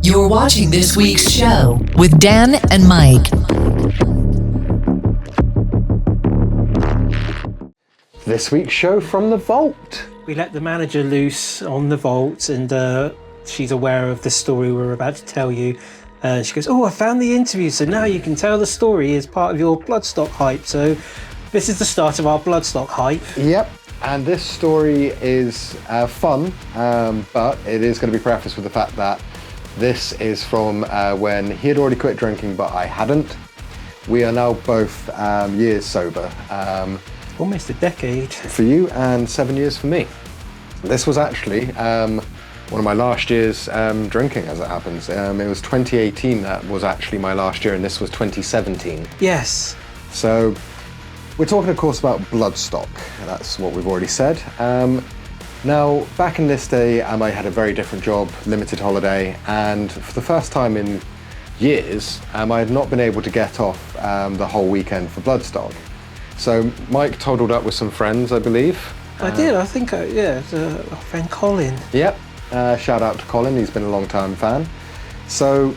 You're watching this week's show with Dan and Mike. This week's show from the vault. We let the manager loose on the vault, and she's aware of the story we're about to tell you. She goes, "Oh, I found the interview, so now you can tell the story as part of your Bloodstock hype." So this is the start of our Bloodstock hype. Yep, and this story is fun, but it is going to be prefaced with the fact that this is from when he had already quit drinking, but I hadn't. We are now both years sober. Almost a decade. For you and 7 years for me. This was actually one of my last years drinking, as it happens. It was 2018 that was actually my last year, and this was 2017. Yes. So we're talking, of course, about Bloodstock. That's what we've already said. Now, back in this day, I had a very different job, limited holiday, and for the first time in years, I had not been able to get off the whole weekend for Bloodstock. So Mike toddled up with some friends, I believe. I did, I think, yeah, our friend Colin. Yep, shout out to Colin, he's been a long time fan. So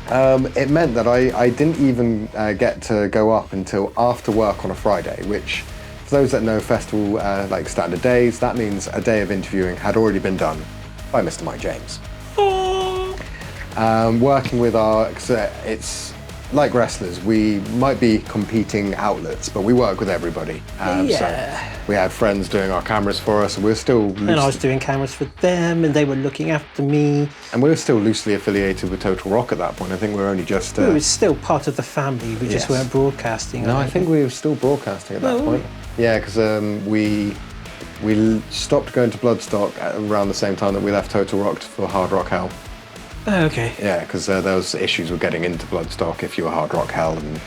it meant that I didn't even get to go up until after work on a Friday, which, for those that know festival like standard days, that means a day of interviewing had already been done by Mr. Mike James. Working with it's like wrestlers, we might be competing outlets, but we work with everybody. So we had friends doing our cameras for us, and we were still... And I was doing cameras for them, and they were looking after me. And we were still loosely affiliated with Total Rock at that point. I think we were only just... We were still part of the family, we just weren't broadcasting. No, I think we were still broadcasting at that point. Yeah, because we stopped going to Bloodstock at around the same time that we left Total Rock for Hard Rock Hell. Oh, okay. Yeah, because there was issues with getting into Bloodstock if you were Hard Rock Hell, and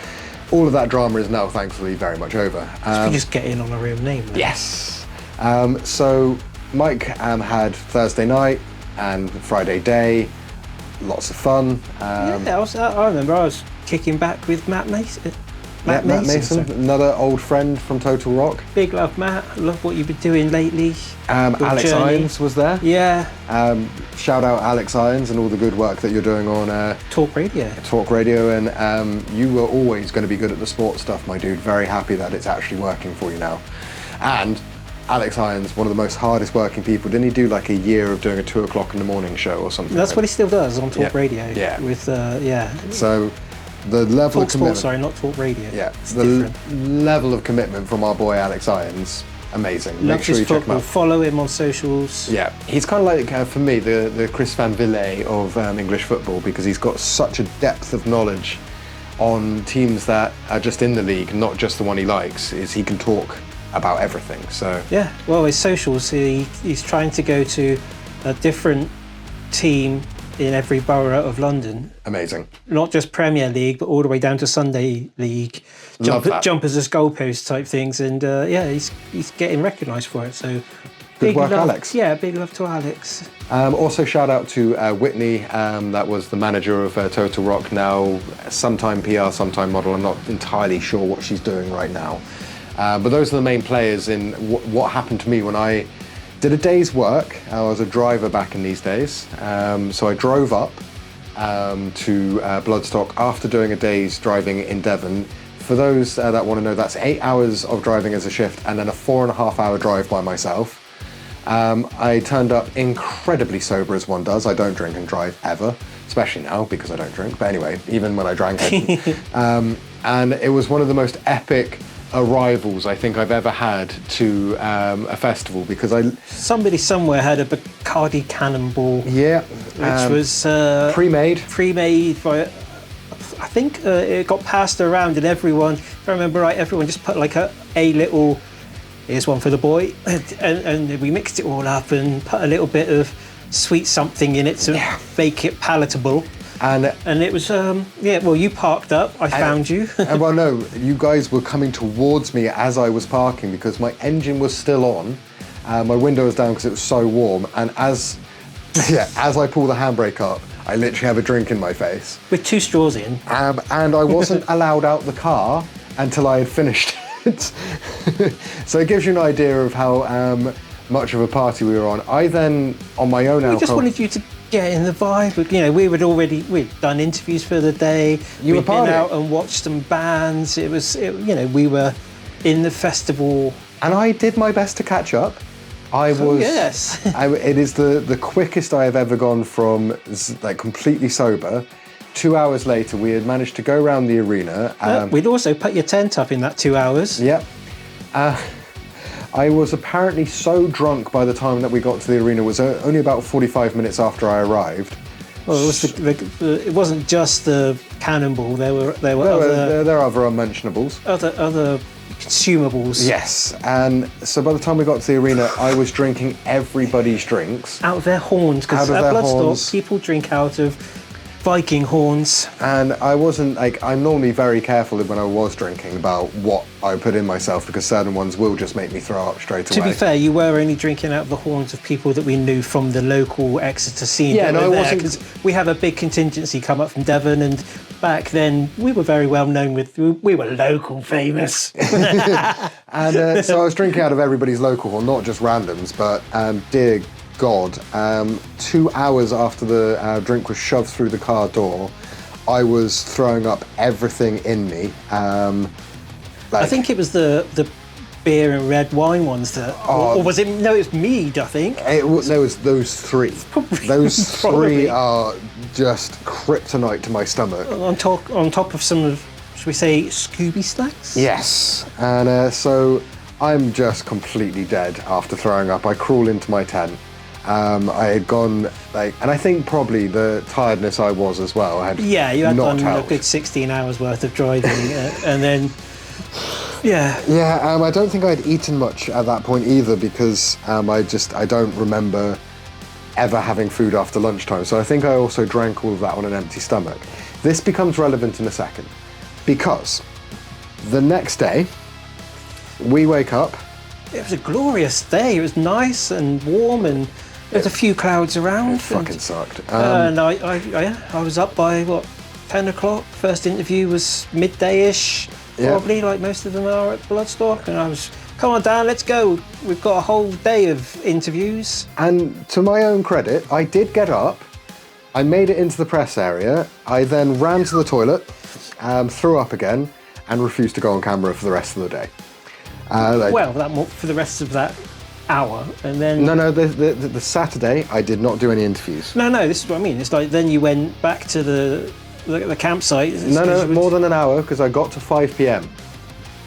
all of that drama is now thankfully very much over. We just get in on a real name. Then. Yes. So Mike had Thursday night and Friday day, lots of fun. I remember I was kicking back with Matt Mason. Matt Mason, another old friend from Total Rock. Big love, Matt. Love what you've been doing lately. Alex Irons was there. Yeah. Shout out Alex Irons and all the good work that you're doing on Talk Radio. Talk Radio, and you were always going to be good at the sports stuff, my dude. Very happy that it's actually working for you now. And Alex Irons, one of the most hardest working people. Didn't he do like a year of doing a 2 o'clock in the morning show or something? That's what he still does on Talk Radio. Yeah. With So the level of commitment. Sports, sorry, not Talk Radio. Yeah. It's the different. level of commitment from our boy Alex Irons, amazing. Make Loves sure you his check him football. out. Follow him on socials. Yeah, he's kind of like, for me, the Chris Van Ville of English football, because he's got such a depth of knowledge on teams that are just in the league, not just the one he likes. He can talk about everything. So yeah, well, his socials, he's trying to go to a different team in every borough of London. Amazing. Not just Premier League, but all the way down to Sunday League. Jumpers as goalpost type things, and he's getting recognised for it. So good work, love, Alex. Yeah, big love to Alex. Also shout out to Whitney, that was the manager of Total Rock, now sometime PR, sometime model. I'm not entirely sure what she's doing right now. But those are the main players in what happened to me when I did a day's work. I was a driver back in these days. So I drove up to Bloodstock after doing a day's driving in Devon. For those that want to know, that's 8 hours of driving as a shift and then a 4.5 hour drive by myself. I turned up incredibly sober, as one does. I don't drink and drive ever, especially now because I don't drink. But anyway, even when I drank, I didn't. And it was one of the most epic arrivals I think I've ever had to a festival, because somebody somewhere had a Bacardi Cannonball. Yeah, which was pre-made by. I think it got passed around, and everyone, if I remember right, everyone just put like a little. Here's one for the boy, and we mixed it all up and put a little bit of sweet something in it to make it palatable. And it was, well, you parked up, I found you. Well, no, you guys were coming towards me as I was parking because my engine was still on. My window was down because it was so warm. And as I pull the handbrake up, I literally have a drink in my face. With 2 straws in. And I wasn't allowed out the car until I had finished it. So it gives you an idea of how much of a party we were on. I then, on my own alcohol... We just wanted you to getting the vibe. We'd done interviews for the day. You were We'd been partying. out and watched some bands. We were in the festival. And I did my best to catch up. Yes. It is the quickest I have ever gone from completely sober. 2 hours later, we had managed to go around the arena. We'd also put your tent up in that 2 hours. Yep. I was apparently so drunk by the time that we got to the arena. It was only about 45 minutes after I arrived. Well, it wasn't just the cannonball. There were other unmentionables. Other consumables. Yes, and so by the time we got to the arena, I was drinking everybody's drinks. Out of their horns, because at Bloodstock, people drink out of Viking horns. And I wasn't, I'm normally very careful when I was drinking about what I put in myself, because certain ones will just make me throw up straight away. To be fair, you were only drinking out of the horns of people that we knew from the local Exeter scene. Yeah, no, I wasn't. Because we have a big contingency come up from Devon, and back then we were very well known we were local famous. And so I was drinking out of everybody's local horn, not just randoms, but dear God, 2 hours after the drink was shoved through the car door, I was throwing up everything in me. I think it was the beer and red wine ones that, or was it? No, it was mead. I think there was those three. Those three are just kryptonite to my stomach. On top of some of, should we say, Scooby snacks? Yes, and so I'm just completely dead after throwing up. I crawl into my tent. I had gone and I think probably the tiredness I was as well. I had you had not done helped. a good 16 hours worth of driving, and then I don't think I'd eaten much at that point either, because I don't remember ever having food after lunchtime. So I think I also drank all of that on an empty stomach. This becomes relevant in a second, because the next day we wake up. It was a glorious day. It was nice and warm, and there's a few clouds around. It fucking sucked. And I was up by 10 o'clock. First interview was midday-ish, probably, like most of them are at Bloodstock. And I was, come on, Dan, let's go. We've got a whole day of interviews. And to my own credit, I did get up. I made it into the press area. I then ran to the toilet, threw up again, and refused to go on camera for the rest of the day. For the rest of that hour, and then No. The Saturday, I did not do any interviews. No. This is what I mean. It's like then you went back to the campsite. No, more than an hour, because I got to 5 p.m.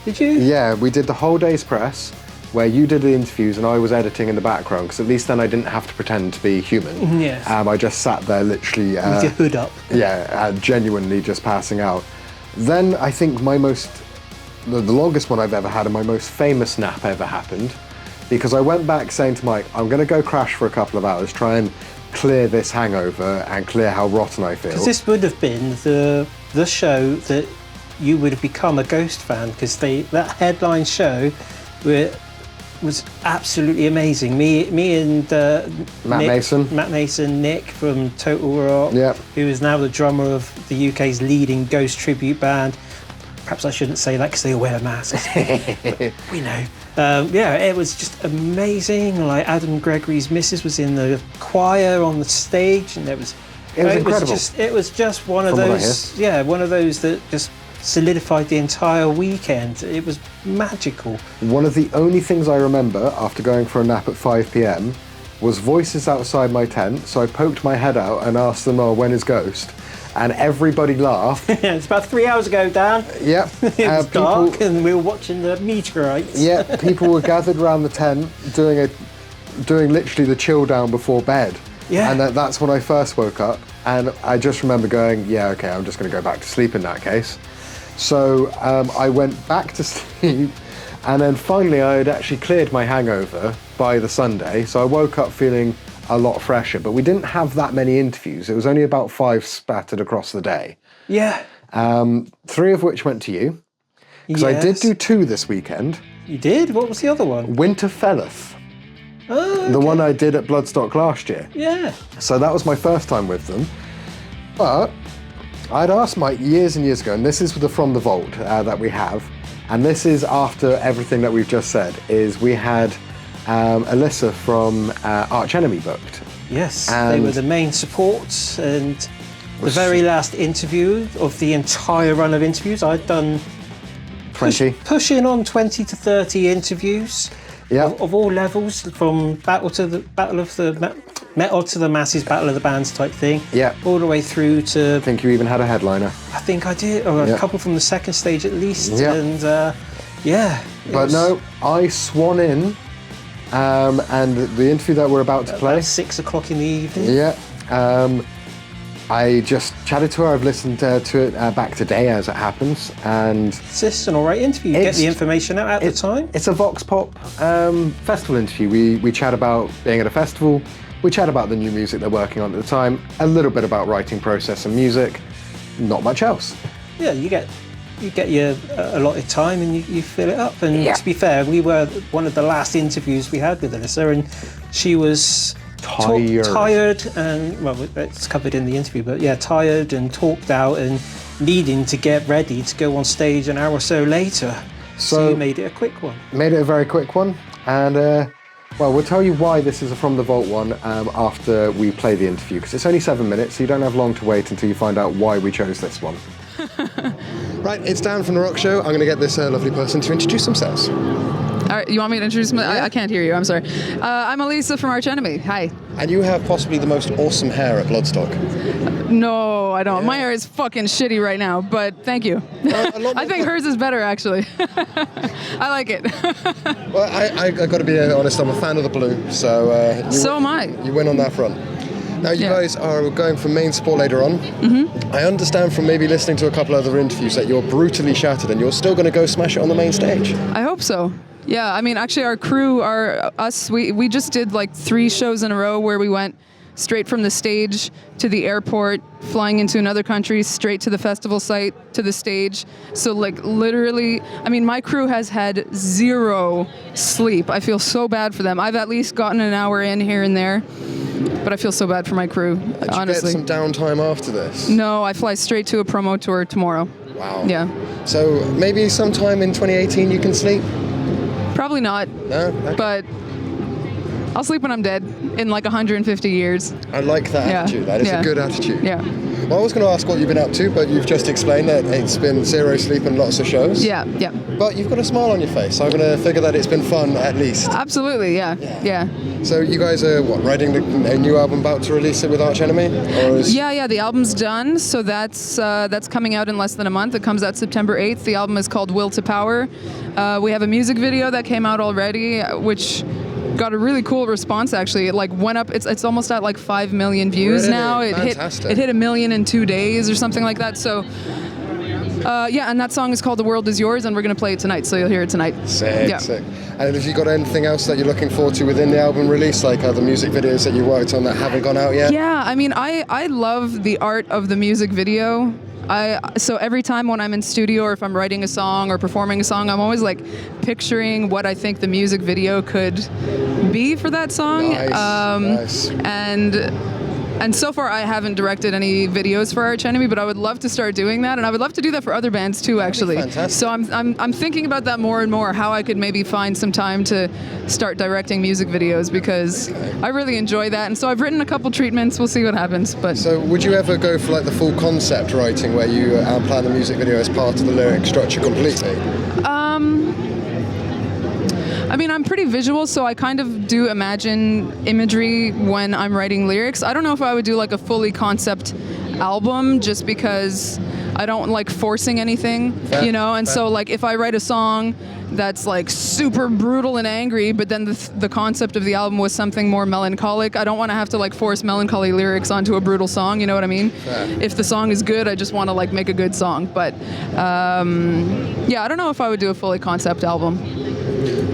Did you? Yeah, we did the whole day's press, where you did the interviews and I was editing in the background, because at least then I didn't have to pretend to be human. Yes. I just sat there literally with your hood up. Yeah, genuinely just passing out. Then I think the longest one I've ever had and my most famous nap ever happened, because I went back saying to Mike, I'm going to go crash for a couple of hours, try and clear this hangover and clear how rotten I feel. Because this would have been the show that you would have become a Ghost fan, because that headline show was absolutely amazing. Me and Matt Mason, Nick from Total Rock, who is now the drummer of the UK's leading Ghost tribute band. Perhaps I shouldn't say that because they all wear masks. We know. It was just amazing. Like Adam Gregory's missus was in the choir on the stage, and it was incredible. It was just one of those. Yeah, one of those that just solidified the entire weekend. It was magical. One of the only things I remember after going for a nap at 5 p.m. was voices outside my tent. So I poked my head out and asked them, when is Ghost? And everybody laughed. It's about 3 hours ago, Dan. Yep. It was dark, and we were watching the meteorites. Yeah, people were gathered around the tent doing literally the chill down before bed. Yeah. And that's when I first woke up. And I just remember going, okay, I'm just going to go back to sleep in that case. So I went back to sleep, and then finally I had actually cleared my hangover by the Sunday. So I woke up feeling a lot fresher, but we didn't have that many interviews. It was only about 5 spattered across the day. Yeah. 3 of which went to you. Because I did do 2 this weekend. You did? What was the other one? Winterfellowth. Oh, okay. The one I did at Bloodstock last year. Yeah. So that was my first time with them. But I'd asked Mike years and years ago, and this is from the vault that we have, and this is after everything that we've just said, is we had Alissa from Arch Enemy booked. Yes, they were the main support, and the very last interview of the entire run of interviews, I'd done 20. Pushing on 20 to 30 interviews of all levels, from Battle of the Metal to the Masses, Battle of the Bands type thing. Yeah. All the way through to... I think you even had a headliner. I think I did, or a couple from the second stage at least. Yeah. And No, I swan in, and the interview that we're about to play... About 6 o'clock in the evening. Yeah. I just chatted to her. I've listened to it back today as it happens, and it's just an alright interview. You get the information out at the time. It's a Vox Pop festival interview. We chat about being at a festival. We chat about the new music they're working on at the time. A little bit about writing process and music. Not much else. Yeah, you get your allotted time and you fill it up. And to be fair, we were one of the last interviews we had with Alissa, and she was tired and, well, it's covered in the interview, but yeah, tired and talked out and needing to get ready to go on stage an hour or so later. So you made it a quick one. Made it a very quick one, and well, we'll tell you why this is a From the Vault one after we play the interview, because it's only 7 minutes, so you don't have long to wait until you find out why we chose this one. Right, it's Dan from The Rock Show. I'm going to get this lovely person to introduce themselves. All right, you want me to introduce myself? I can't hear you, I'm sorry. I'm Alissa from Arch Enemy. Hi. And you have possibly the most awesome hair at Bloodstock. No, I don't. Yeah. My hair is fucking shitty right now, but thank you. I think hers is better, actually. I like it. Well, I got to be honest, I'm a fan of the blue, so... so am I. You win on that front. Now, you guys are going for main support later on. Mm-hmm. I understand from maybe listening to a couple other interviews that you're brutally shattered and you're still going to go smash it on the main stage. I hope so. Yeah, I mean, actually, our crew, we just did like 3 shows in a row where we went straight from the stage to the airport, flying into another country, straight to the festival site, to the stage. So, like, literally, I mean, my crew has had 0 sleep. I feel so bad for them. I've at least gotten an hour in here and there, but I feel so bad for my crew, honestly. Did you get some downtime after this? No, I fly straight to a promo tour tomorrow. Wow. Yeah. So maybe sometime in 2018 you can sleep? Probably not. No? Okay. But I'll sleep when I'm dead in like 150 years. I like that attitude. That is a good attitude. Yeah. Well, I was going to ask what you've been up to, but you've just explained that it's been 0 sleep and lots of shows. Yeah. But you've got a smile on your face, so I'm going to figure that it's been fun at least. Absolutely, yeah. So you guys are, writing a new album about to release it with Arch Enemy? Yeah, the album's done, so that's coming out in less than a month. It comes out September 8th. The album is called Will to Power. We have a music video that came out already, which got a really cool response, actually. It like went up, it's almost at like 5 million views now. It hit 1 million in 2 days or something like that. So and that song is called The World Is Yours, and we're going to play it tonight, so you'll hear it tonight. Sick. And have you got anything else that you're looking forward to within the album release, like other music videos that you worked on that haven't gone out yet? Yeah, I mean, I love the art of the music video. So every time when I'm in studio or if I'm writing a song or performing a song, I'm always like picturing what I think the music video could be for that song. Nice. And so far I haven't directed any videos for Arch Enemy, but I would love to start doing that, and I would love to do that for other bands too, actually. Fantastic. So I'm thinking about that more and more, how I could maybe find some time to start directing music videos, because I really enjoy that. And so I've written a couple treatments. We'll see what happens. But so would you ever go for like the full concept writing, where you plan the music video as part of the lyric structure completely? I mean, I'm pretty visual, so I kind of do imagine imagery when I'm writing lyrics. I don't know if I would do like a fully concept album, just because I don't like forcing anything, you know? And so like if I write a song that's like super brutal and angry, but then the concept of the album was something more melancholic, I don't want to have to like force melancholy lyrics onto a brutal song, you know what I mean? If the song is good, I just want to like make a good song. But I don't know if I would do a fully concept album.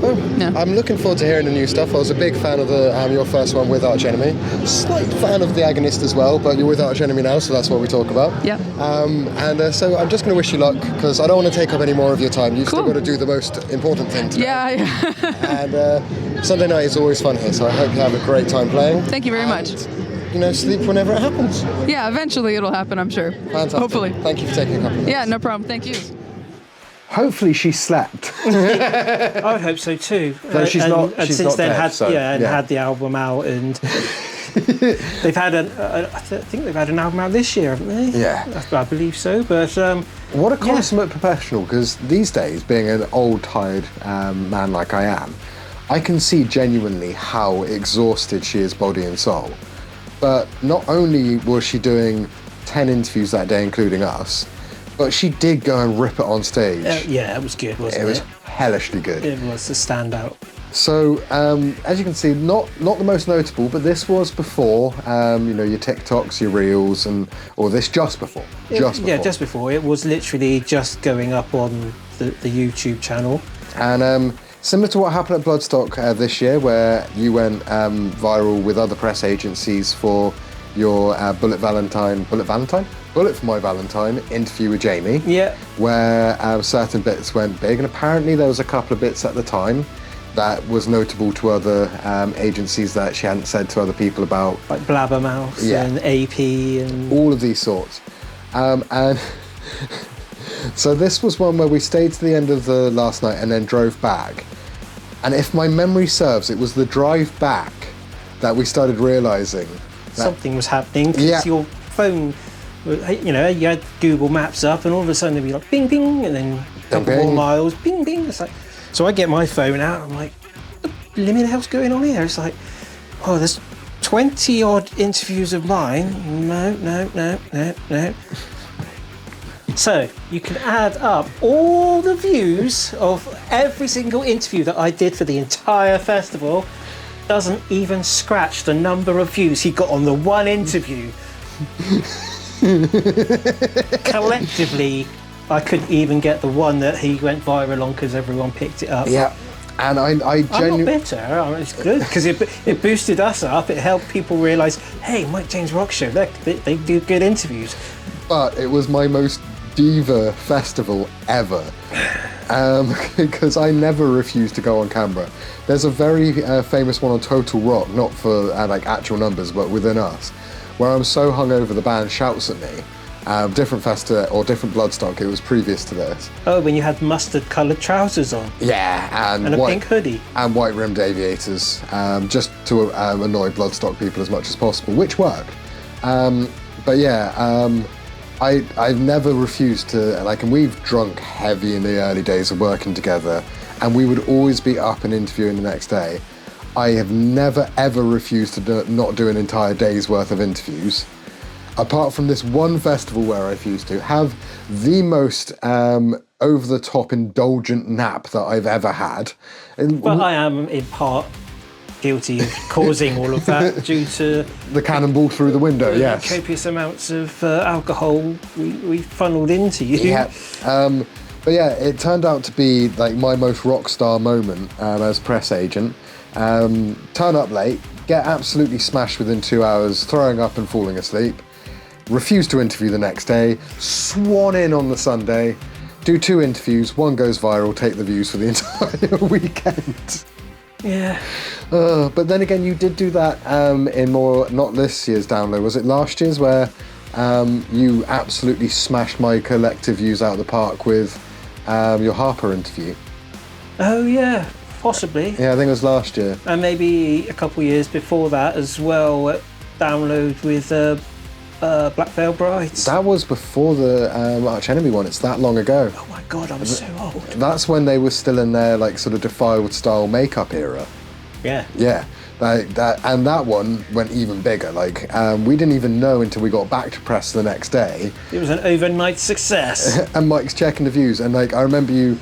Well, I'm looking forward to hearing the new stuff. I was a big fan of your first one with Arch Enemy. Slight fan of The Agonist as well, but you're with Arch Enemy now, so that's what we talk about. Yeah. So I'm just going to wish you luck, because I don't want to take up any more of your time. You've still got to do the most important thing today. Yeah. And Sunday night is always fun here, so I hope you have a great time playing. Thank you very much. Sleep whenever it happens. Yeah, eventually it'll happen, I'm sure. Fantastic. Hopefully. Thank you for taking a couple of minutes. Yeah, no problem. Thank you. Hopefully she slept. I would hope so too. Though she's not since then dead, had the album out, and They've had I think they've had an album out this year, haven't they? Yeah. I believe so. But what a consummate professional, because these days, being an old, tired man like I am, I can see genuinely how exhausted she is body and soul. But not only was she doing 10 interviews that day, including us, but she did go and rip it on stage. Yeah, it was good, wasn't it? It was hellishly good. It was a standout. So, as you can see, not the most notable, but this was before, your TikToks, your Reels, or this just before. Yeah, just before. It was literally just going up on the YouTube channel. And similar to what happened at Bloodstock this year, where you went viral with other press agencies for your Bullet for My Valentine interview with Jamie. Yeah. Where certain bits went big, and apparently there was a couple of bits at the time that was notable to other agencies that she hadn't said to other people about. Like Blabbermouth and AP and... all of these sorts. And so this was one where we stayed to the end of the last night and then drove back. And if my memory serves, it was the drive back that we started realising something was happening, because your phone, you had Google Maps up, and all of a sudden there'd be like bing bing, and then a couple more miles, bing bing. It's like, so I get my phone out, I'm like, what the limit hell's going on here? It's like, oh, there's 20 odd interviews of mine. No. So you can add up all the views of every single interview that I did for the entire festival. Doesn't even scratch the number of views he got on the one interview. Collectively, I couldn't even get the one that he went viral on because everyone picked it up. Yeah, and I'm not bitter. It's good because it boosted us up. It helped people realise, hey, Mike James Rock Show, they do good interviews. But it was my most diva festival ever. Because I never refuse to go on camera. There's a very famous one on Total Rock, not for actual numbers, but within us, where I'm so hungover the band shouts at me. Different festa or different Bloodstock, it was previous to this. Oh, when you had mustard-coloured trousers on. Yeah, and a pink hoodie. And white-rimmed aviators, just to annoy Bloodstock people as much as possible, which worked. But yeah, I've never refused to, and we've drunk heavy in the early days of working together, and we would always be up and interviewing the next day. I have never ever refused to not do an entire day's worth of interviews. Apart from this one festival where I refused to have the most over-the-top indulgent nap that I've ever had. But I am in part guilty of causing all of that due to the cannonball through the window. Yes, copious amounts of alcohol we funneled into you. Yeah, but yeah, it turned out to be my most rock star moment as press agent. Turn up late, get absolutely smashed within 2 hours, throwing up and falling asleep. Refuse to interview the next day. Swan in on the Sunday. Do 2 interviews. One goes viral. Take the views for the entire weekend. Yeah. But then again, you did do that in more, not this year's download, was it last year's, where you absolutely smashed my collective views out of the park with your Harper interview? Oh yeah, possibly. Yeah, I think it was last year. And maybe a couple of years before that as well, at download with Black Veil Brides. That was before the Arch Enemy one. It's that long ago. Oh my god, I'm so old. That's when they were still in their sort of defiled style makeup era. Yeah. Yeah. And that one went even bigger. We didn't even know until we got back to press the next day. It was an overnight success. And Mike's checking the views, and I remember you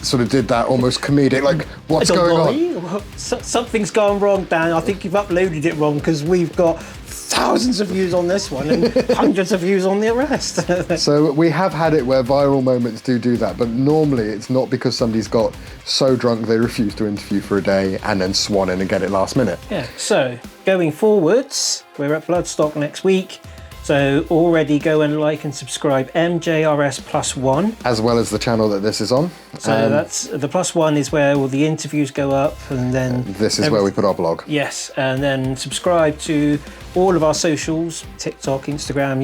sort of did that almost comedic, what's going on? Something's gone wrong, Dan. I think you've uploaded it wrong because we've got thousands of views on this one and hundreds of views on the rest. So we have had it where viral moments do that, but normally it's not because somebody's got so drunk they refuse to interview for a day and then swan in and get it last minute. Yeah, so going forwards, we're at Bloodstock next week. So already go and like and subscribe MJRS +1. As well as the channel that this is on. So that's the +1 is where all the interviews go up, and then this is where we put our blog. Yes, and then subscribe to all of our socials, TikTok, Instagram,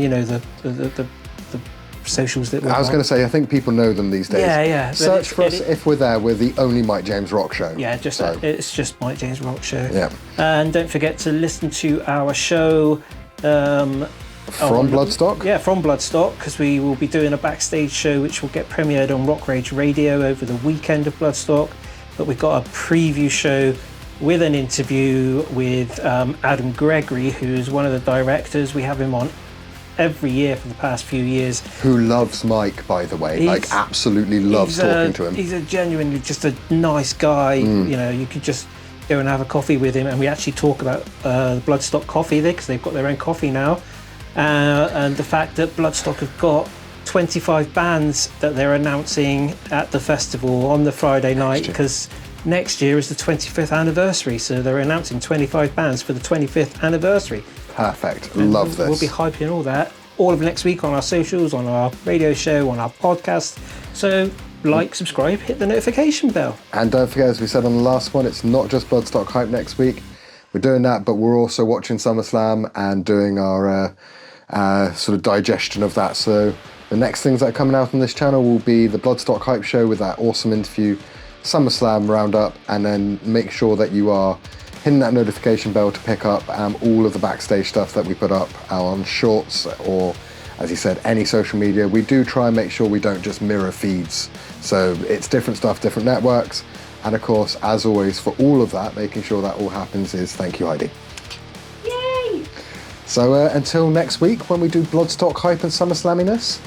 the socials that we're I was on. going to say, I think people know them these days. Yeah. Search for us if we're there. We're the only Mike James Rock Show. Yeah, it's just Mike James Rock Show. Yeah. And don't forget to listen to our show From Bloodstock? Yeah, from Bloodstock, because we will be doing a backstage show which will get premiered on Rock Rage Radio over the weekend of Bloodstock. But we've got a preview show with an interview with Adam Gregory, who's one of the directors. We have him on every year for the past few years. Who loves Mike, by the way. Absolutely loves talking to him. He's a genuinely just a nice guy. You know, you could just go and have a coffee with him, and we actually talk about the Bloodstock coffee there, because they've got their own coffee now. And the fact that Bloodstock have got 25 bands that they're announcing at the festival on the Friday night, because next year is the 25th anniversary, so they're announcing 25 bands for the 25th anniversary. Perfect. Love this. We'll be hyping all that all of next week on our socials, on our radio show, on our podcast. So like, subscribe, hit the notification bell. And don't forget, as we said on the last one, it's not just Bloodstock hype next week. We're doing that, but we're also watching SummerSlam and doing our sort of digestion of that. So the next things that are coming out on this channel will be the Bloodstock hype show with that awesome interview, SummerSlam roundup, and then make sure that you are hitting that notification bell to pick up all of the backstage stuff that we put up on Shorts or, as you said, any social media. We do try and make sure we don't just mirror feeds. So it's different stuff, different networks. And of course, as always, for all of that, making sure that all happens is thank you, Heidi. Yay! So until next week when we do Bloodstock hype and SummerSlamminess,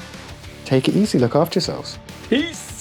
take it easy, look after yourselves. Peace!